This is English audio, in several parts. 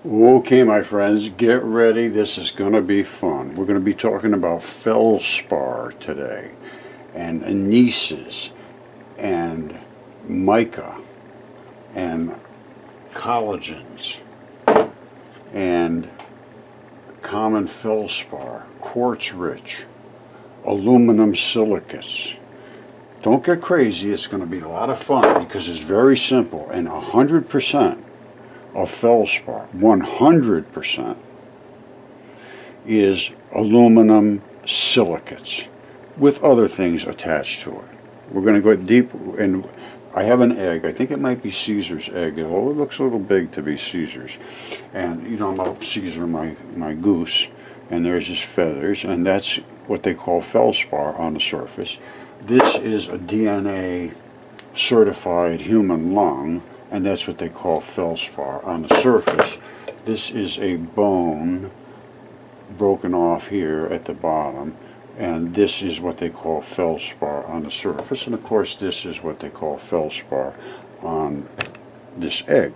Okay, my friends, get ready. This is going to be fun. We're going to be talking about feldspar today, and anises, and mica, and collagens, and common feldspar, quartz-rich, aluminum silicates. Don't get crazy. It's going to be a lot of fun because it's very simple, and 100% of feldspar, 100%, is aluminum silicates with other things attached to it. We're going to go deep, and I have an egg. I think it might be Caesar's egg. Although it looks a little big to be Caesar's. And you know about Caesar, my goose, and there's his feathers, and that's what they call feldspar on the surface. This is a DNA certified human lung, and that's what they call feldspar on the surface. This is a bone broken off here at the bottom, and this is what they call feldspar on the surface, and of course this is what they call feldspar on this egg.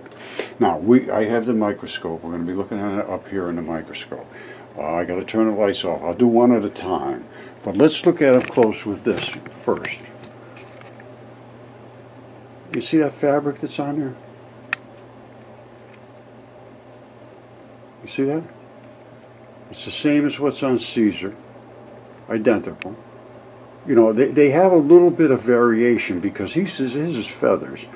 Now I have the microscope. We're going to be looking at it up here in the microscope. I got to turn the lights off. I'll do one at a time, but let's look at it close with this first. You see that fabric that's on there? You see that? It's the same as what's on Caesar. Identical. You know, they have a little bit of variation because he says his is feathers.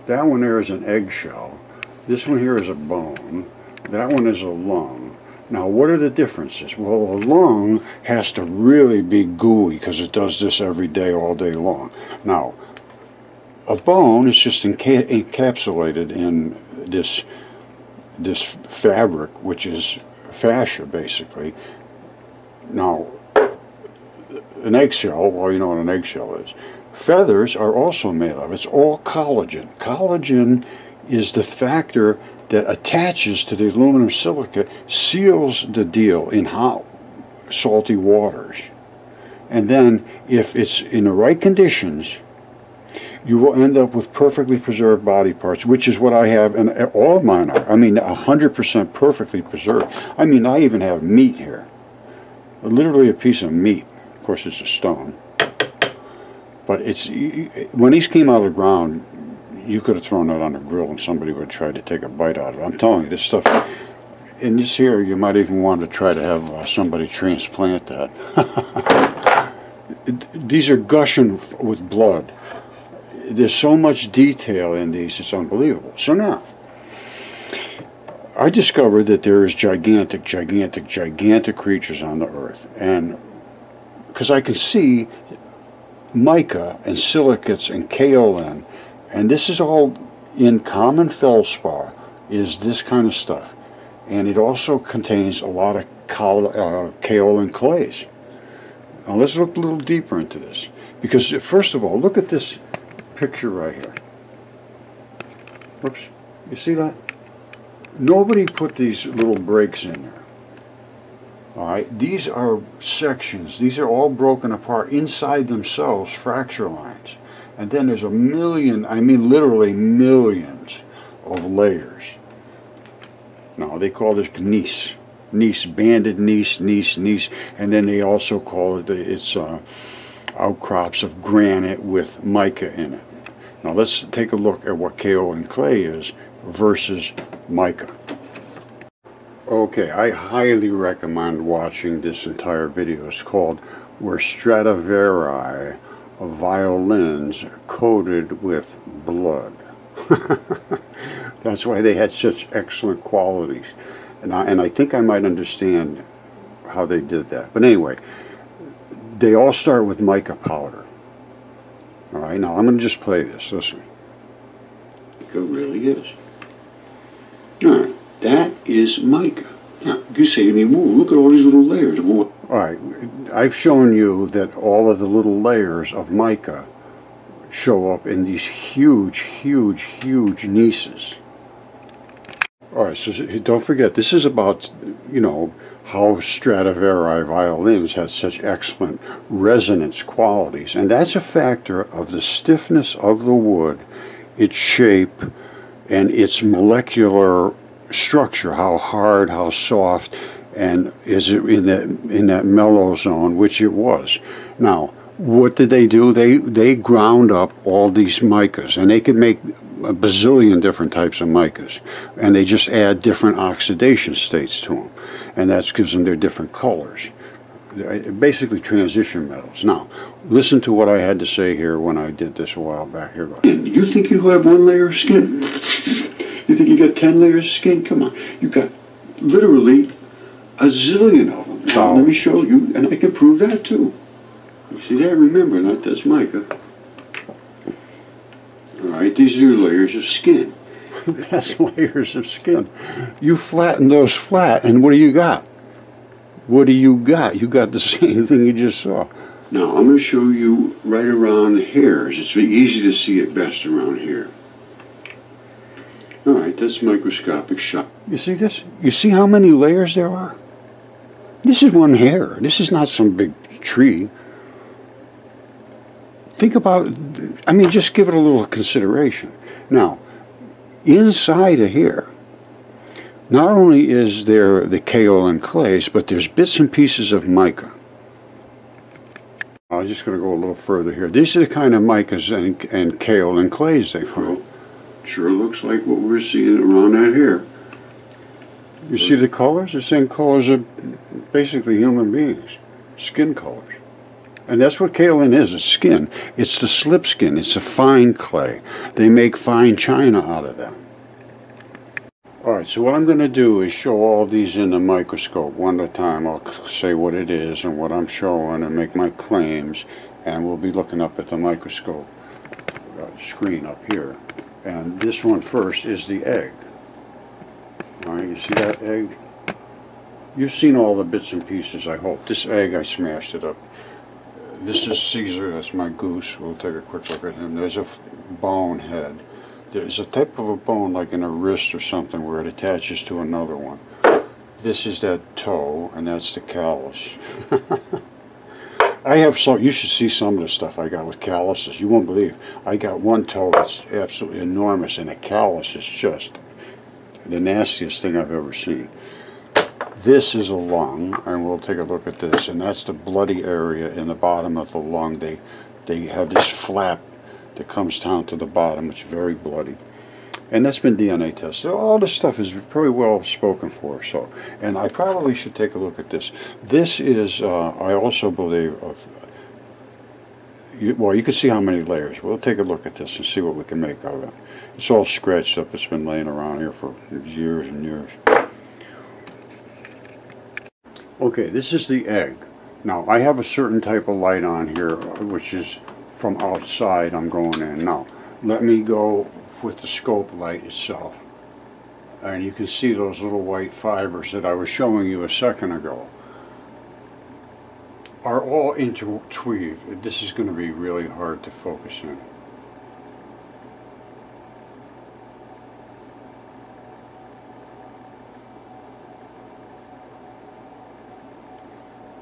That one there is an eggshell. This one here is a bone. That one is a lung. Now, what are the differences? Well, a lung has to really be gooey because it does this every day, all day long. Now, a bone is just encapsulated in this fabric, which is fascia, basically. Now, an eggshell, well, you know what an eggshell is. Feathers are also made of. It's all collagen. Collagen is the factor that attaches to the aluminum silicate, seals the deal in hot, salty waters. And then, if it's in the right conditions, you will end up with perfectly preserved body parts, which is what I have, and all of mine are. I mean, 100% perfectly preserved. I mean, I even have meat here. Literally a piece of meat. Of course, it's a stone. But it's, when these came out of the ground, you could have thrown it on a grill and somebody would try to take a bite out of it. I'm telling you, this stuff, in this here, you might even want to try to have somebody transplant that. These are gushing with blood. There's so much detail in these, it's unbelievable. So now, I discovered that there is gigantic creatures on the earth. And because I can see mica and silicates and kaolin, and this is all in common feldspar, is this kind of stuff. And it also contains a lot of kaolin clays. Now let's look a little deeper into this. Because first of all, look at this picture right here. Whoops. You see that? Nobody put these little breaks in there. Alright, these are sections. These are all broken apart inside themselves, fracture lines. And then there's a million, I mean literally millions of layers. Now they call this gneiss. Gneiss, banded gneiss, and then they also call it, it's outcrops of granite with mica in it. Now let's take a look at what kaolin clay is versus mica. Okay, I highly recommend watching this entire video. It's called Were Stradivari Violins Coated with Blood. That's why they had such excellent qualities. And I think I might understand how they did that. But anyway, they all start with mica powder. Alright, now I'm going to just play this. Listen. It really is. Alright, that is mica. Now, you say to me, whoa, look at all these little layers. Alright, I've shown you that all of the little layers of mica show up in these huge gneisses. Alright, so don't forget, this is about, you know, how Stradivari violins had such excellent resonance qualities. And that's a factor of the stiffness of the wood, its shape, and its molecular structure, how hard, how soft, and is it in that mellow zone, which it was. Now, what did they do? They ground up all these micas, and they could make a bazillion different types of micas, and they just add different oxidation states to them, and that gives them their different colors. Basically transition metals. Now, listen to what I had to say here when I did this a while back. Here goes. You think you have one layer of skin? You think you got 10 layers of skin? Come on. You got literally a zillion of them. Now, let me show you, and I can prove that too. You see that? Remember, that's mica. Alright, these are your layers of skin. That's layers of skin. You flatten those flat, and what do you got? What do you got? You got the same thing you just saw. Now, I'm going to show you right around the hairs. It's easy to see it best around here. Alright, that's microscopic shot. You see this? You see how many layers there are? This is one hair. This is not some big tree. Think about, I mean, just give it a little consideration. Now, inside of here, not only is there the kaolin clays, but there's bits and pieces of mica. I'm just going to go a little further here. These are the kind of micas and kaolin clays they found. Sure looks like what we're seeing around that hair. You see the colors? The same colors of basically human beings. Skin colors. And that's what kaolin is, it's skin. It's the slip skin, it's a fine clay. They make fine china out of that. Alright, so what I'm going to do is show all these in the microscope one at a time. I'll say what it is and what I'm showing and make my claims, and we'll be looking up at the microscope screen up here. And this one first is the egg. Alright, you see that egg? You've seen all the bits and pieces, I hope. This egg, I smashed it up. This is Caesar, that's my goose. We'll take a quick look at him. There's a bone head. There's a type of a bone like in a wrist or something where it attaches to another one. This is that toe, and that's the callus. I have some, you should see some of the stuff I got with calluses. You won't believe. I got one toe that's absolutely enormous, and a callus is just the nastiest thing I've ever seen. This is a lung, and we'll take a look at this, and that's the bloody area in the bottom of the lung. They have this flap that comes down to the bottom. It's very bloody, and that's been DNA tested. So all this stuff is pretty well spoken for. So, and I probably should take a look at this. This is, I also believe, well, you can see how many layers. We'll take a look at this and see what we can make of it. It's all scratched up. It's been laying around here for years and years. Okay, this is the egg. Now, I have a certain type of light on here, which is from outside I'm going in. Now, let me go with the scope light itself. And you can see those little white fibers that I was showing you a second ago are all interweaved. This is going to be really hard to focus in.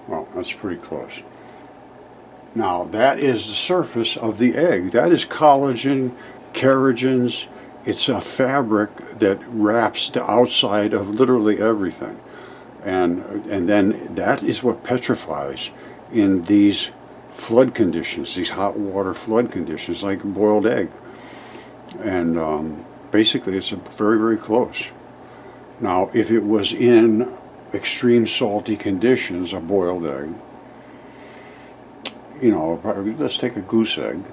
Well, that's pretty close. Now, that is the surface of the egg. That is collagen, keragens. It's a fabric that wraps the outside of literally everything. And then that is what petrifies in these flood conditions, these hot water flood conditions, like a boiled egg. And basically, it's very, very close. Now, if it was in extreme salty conditions, a boiled egg, you know, let's take a goose egg,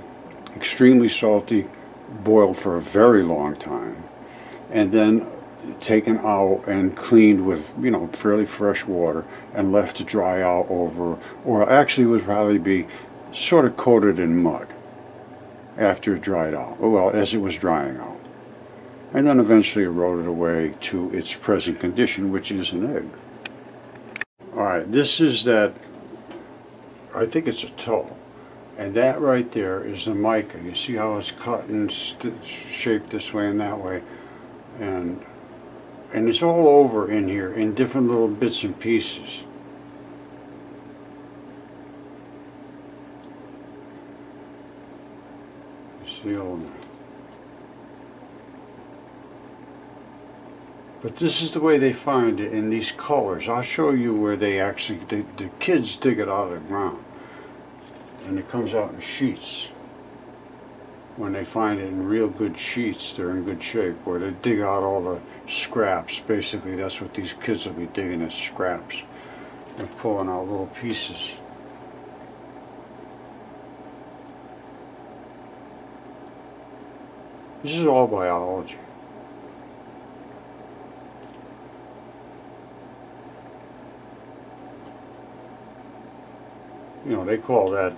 extremely salty, boiled for a very long time, and then taken out and cleaned with, you know, fairly fresh water and left to dry out over, or actually would probably be sort of coated in mud after it dried out, well, as it was drying out, and then eventually eroded away to its present condition, which is an egg. Alright, this is that, I think it's a toe, and that right there is the mica. You see how it's cut and shaped this way and that way, and it's all over in here in different little bits and pieces. You see all that. But this is the way they find it in these colors. I'll show you where they actually, the kids dig it out of the ground. And it comes out in sheets. When they find it in real good sheets, they're in good shape. Where they dig out all the scraps. Basically, that's what these kids will be digging, is scraps. And pulling out little pieces. This is all biology. You know, they call that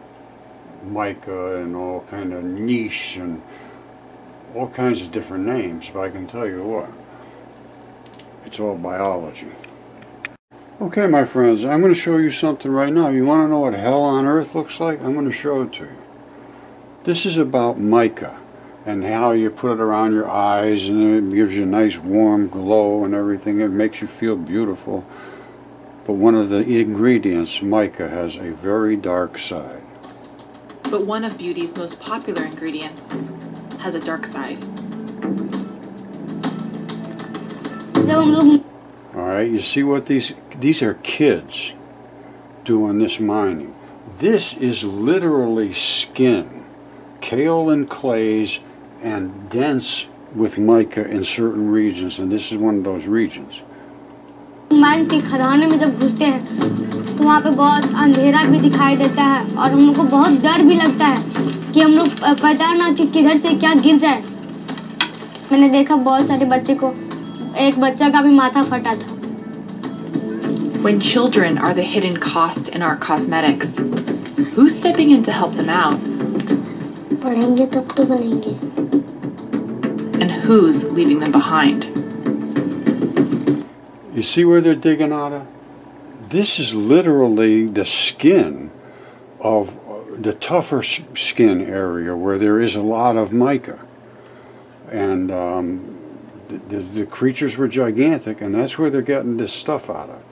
mica and all kind of niche and all kinds of different names, but I can tell you what, it's all biology. Okay, my friends, I'm going to show you something right now. You want to know what hell on earth looks like? I'm going to show it to you. This is about mica and how you put it around your eyes and it gives you a nice warm glow and everything. It makes you feel beautiful. But one of the ingredients, mica, has a very dark side. But one of beauty's most popular ingredients has a dark side. Alright, you see what these are kids doing this mining. This is literally skin, kaolin clays, and dense with mica in certain regions, and this is one of those regions. Mines की खदानों में जब घुसते हैं तो वहाँ पे बहुत अंधेरा भी दिखाई देता है और हम लोग को बहुत डर भी लगता है कि हम लोग पता ना कि किधर से क्या गिर जाए। मैंने देखा बहुत सारे बच्चे को, एक बच्चा का भी माथा फटा था। When children are the hidden cost in our cosmetics, who's stepping in to help them out? पढ़ेंगे तब तो बनेंगे। And who's leaving them behind? You see where they're digging out of? This is literally the skin of the tougher skin area where there is a lot of mica. And the creatures were gigantic, and that's where they're getting this stuff out of.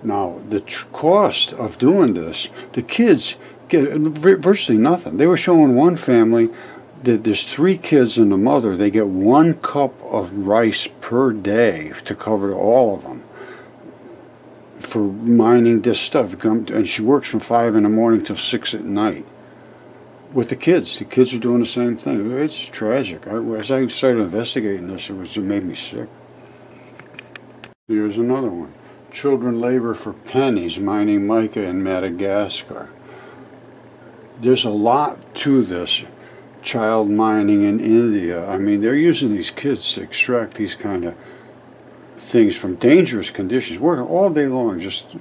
Now, the cost of doing this, the kids get virtually nothing. They were showing one family that there's 3 kids and the mother, they get 1 cup of rice per day to cover all of them for mining this stuff. And she works from 5 in the morning till 6 at night with the kids. The kids are doing the same thing. It's tragic. As I started investigating this, it made me sick. Here's another one. Children labor for pennies mining mica in Madagascar. There's a lot to this. Child mining in India. I mean, they're using these kids to extract these kind of things from dangerous conditions, working all day long, just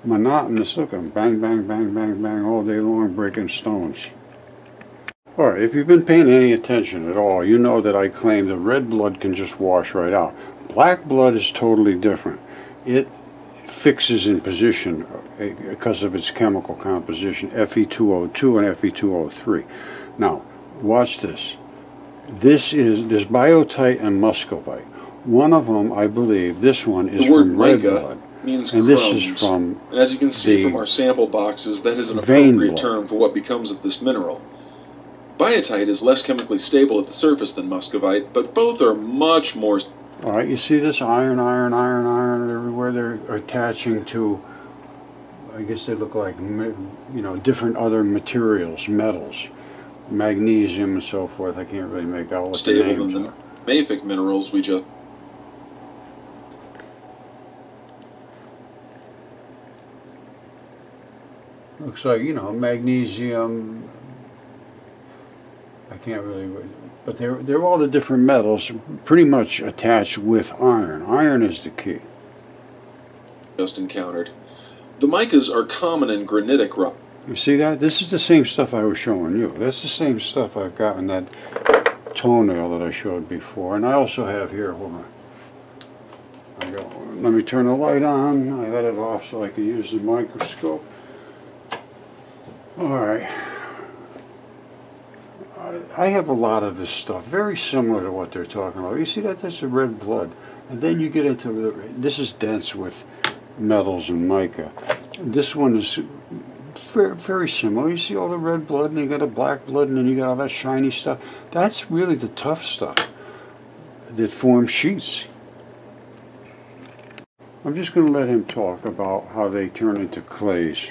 monotonous. Look at them, bang, bang, bang, bang, bang, all day long, breaking stones. All right, if you've been paying any attention at all, you know that I claim the red blood can just wash right out. Black blood is totally different. It fixes in position because of its chemical composition, Fe2O2 and Fe2O3. Now, watch this. There's biotite and muscovite. One of them, I believe, this one is from red blood. Means and crumbs. This is from and as you can see from our sample boxes, that is an appropriate term for what becomes of this mineral. Biotite is less chemically stable at the surface than muscovite, but both are much more... All right, you see this iron, iron, iron, iron everywhere. They're attaching to, I guess they look like, you know, different other materials, metals, magnesium and so forth. I can't really make out what the names are. Stable than the mafic minerals we just... Looks like, you know, magnesium, I can't really, but they're all the different metals pretty much attached with iron. Iron is the key. Just encountered. The micas are common in granitic rock. You see that? This is the same stuff I was showing you. That's the same stuff I've got in that toenail that I showed before. And I also have here, hold on. Let me turn the light on. I had it off so I could use the microscope. Alright, I have a lot of this stuff, very similar to what they're talking about. You see that? That's the red blood. And then you get into, this is dense with metals and mica. This one is very, very similar. You see all the red blood, and you got a black blood, and then you got all that shiny stuff. That's really the tough stuff that forms sheets. I'm just going to let him talk about how they turn into clays.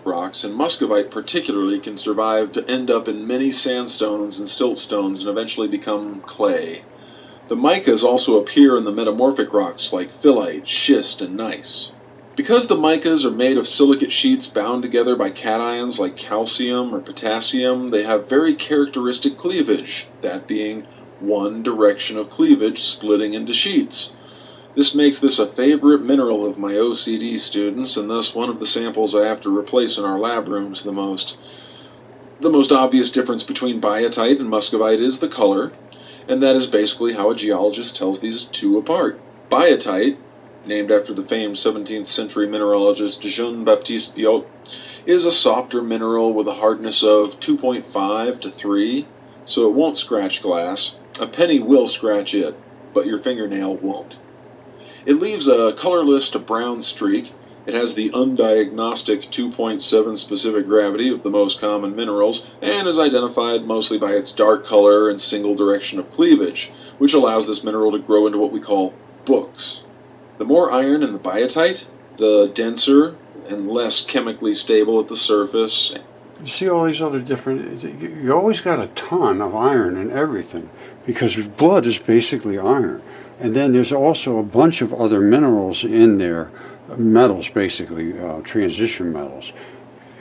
Rocks, and muscovite particularly, can survive to end up in many sandstones and siltstones and eventually become clay. The micas also appear in the metamorphic rocks like phyllite, schist, and gneiss. Because the micas are made of silicate sheets bound together by cations like calcium or potassium, they have very characteristic cleavage, that being one direction of cleavage splitting into sheets. This makes this a favorite mineral of my OCD students, and thus one of the samples I have to replace in our lab rooms the most. The most obvious difference between biotite and muscovite is the color, and that is basically how a geologist tells these two apart. Biotite, named after the famed 17th century mineralogist Jean-Baptiste Biot, is a softer mineral with a hardness of 2.5 to 3, so it won't scratch glass. A penny will scratch it, but your fingernail won't. It leaves a colorless to brown streak. It has the undiagnostic 2.7 specific gravity of the most common minerals, and is identified mostly by its dark color and single direction of cleavage, which allows this mineral to grow into what we call books. The more iron in the biotite, the denser and less chemically stable at the surface. You see all these other different, you always got a ton of iron in everything, because blood is basically iron. And then there's also a bunch of other minerals in there, metals basically, transition metals.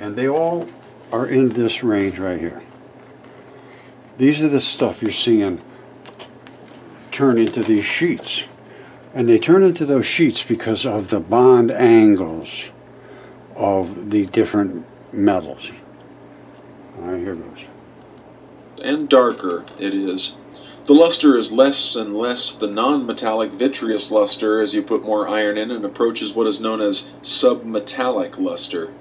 And they all are in this range right here. These are the stuff you're seeing turn into these sheets. And they turn into those sheets because of the bond angles of the different metals. All right, here goes. And darker it is. The luster is less and less the non-metallic vitreous luster as you put more iron in and approaches what is known as submetallic luster.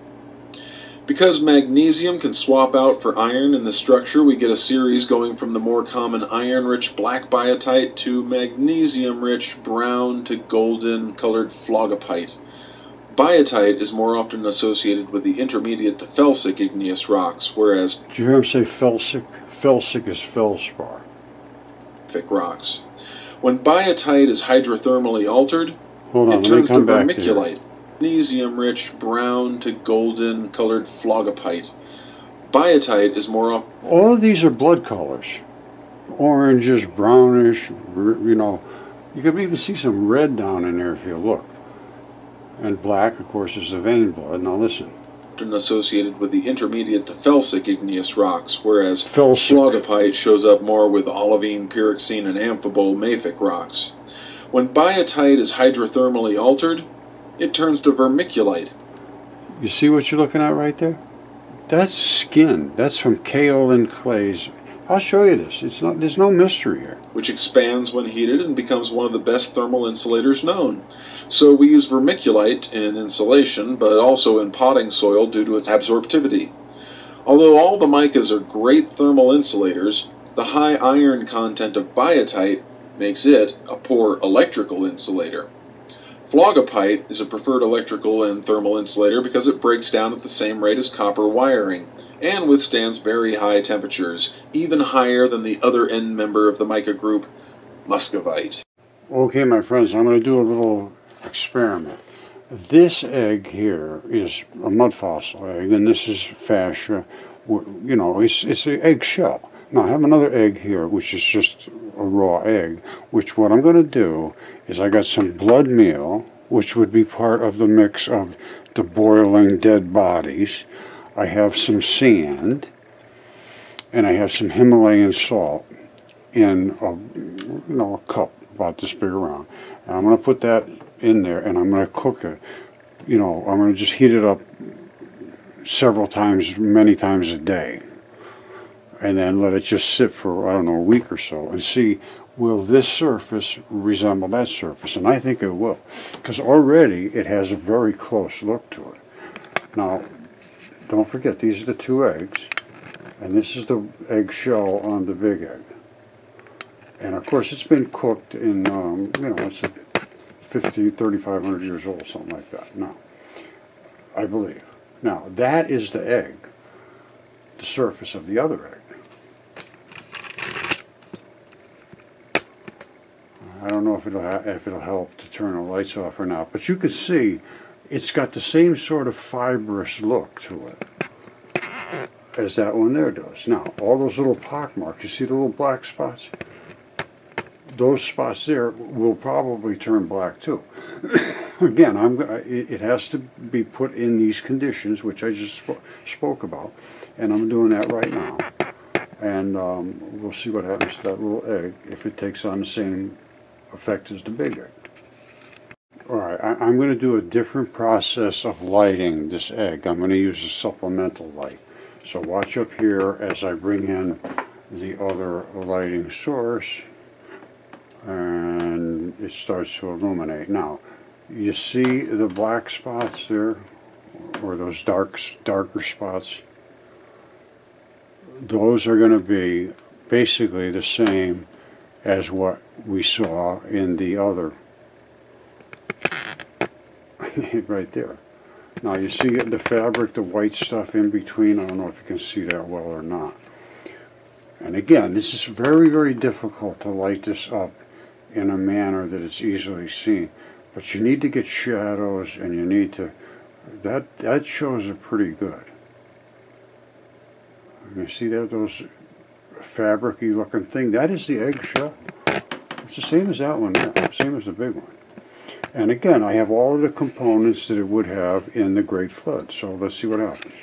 Because magnesium can swap out for iron in the structure, we get a series going from the more common iron-rich black biotite to magnesium-rich brown to golden-colored phlogopite. Biotite is more often associated with the intermediate to felsic igneous rocks, whereas... Did you hear him say felsic? Felsic is feldspar. Rocks. When biotite is hydrothermally altered, Hold on, it turns to vermiculite. vermiculite, magnesium-rich brown to golden-colored phlogopite. Biotite is more often... All of these are blood colors. Orangish, brownish, you know. You can even see some red down in there if you look. And black, of course, is the vein blood. Now listen. Associated with the intermediate to felsic igneous rocks, whereas Felsic. phlogopite shows up more with olivine, pyroxene, and amphibole mafic rocks. When biotite is hydrothermally altered, it turns to vermiculite. You see what you're looking at right there? That's skin. That's from kaolin clays. I'll show you this. It's not. There's no mystery here. Which expands when heated and becomes one of the best thermal insulators known. So we use vermiculite in insulation, but also in potting soil due to its absorptivity. Although all the micas are great thermal insulators, the high iron content of biotite makes it a poor electrical insulator. Phlogopite is a preferred electrical and thermal insulator because it breaks down at the same rate as copper wiring and withstands very high temperatures, even higher than the other end member of the mica group, muscovite. Okay, my friends, I'm going to do a little experiment. This egg here is a mud fossil egg, and this is fascia. You know, it's an egg shell. Now I have another egg here, which is just a raw egg, which what I'm going to do is I got some blood meal, which would be part of the mix of the boiling dead bodies. I have some sand, and I have some Himalayan salt in a cup about this big around. And I'm going to put that in there, and I'm going to cook it. You know, I'm going to just heat it up several times, many times a day. And then let it just sit for, I don't know, a week or so, and see, will this surface resemble that surface? And I think it will, because already it has a very close look to it. Now, don't forget, these are the two eggs, and this is the egg shell on the big egg. And of course, it's been cooked in, you know, it's 3,500 years old, something like that. Now, I believe. Now, that is the egg, the surface of the other egg. I don't don't know if it'll help to turn the lights off or not, but you can see it's got the same sort of fibrous look to it as that one there does. Now, all those little pock marks, you see the little black spots? Those spots there will probably turn black too. Again, it has to be put in these conditions, which I just spoke about, and I'm doing that right now. And we'll see what happens to that little egg, if it takes on the same effect as the big egg. Alright, I'm going to do a different process of lighting this egg. I'm going to use a supplemental light. So watch up here as I bring in the other lighting source, and it starts to illuminate. Now, you see the black spots there, or those darker spots? Those are going to be basically the same as what we saw in the other right there. Now you see the fabric, the white stuff in between. I don't know if you can see that well or not. And again, this is very, very difficult to light this up in a manner that it's easily seen. But you need to get shadows, and you need to, that shows it pretty good. You see that, those fabric-y looking thing? That is the eggshell. It's the same as that one there, same as the big one. And again, I have all of the components that it would have in the Great Flood. So let's see what happens.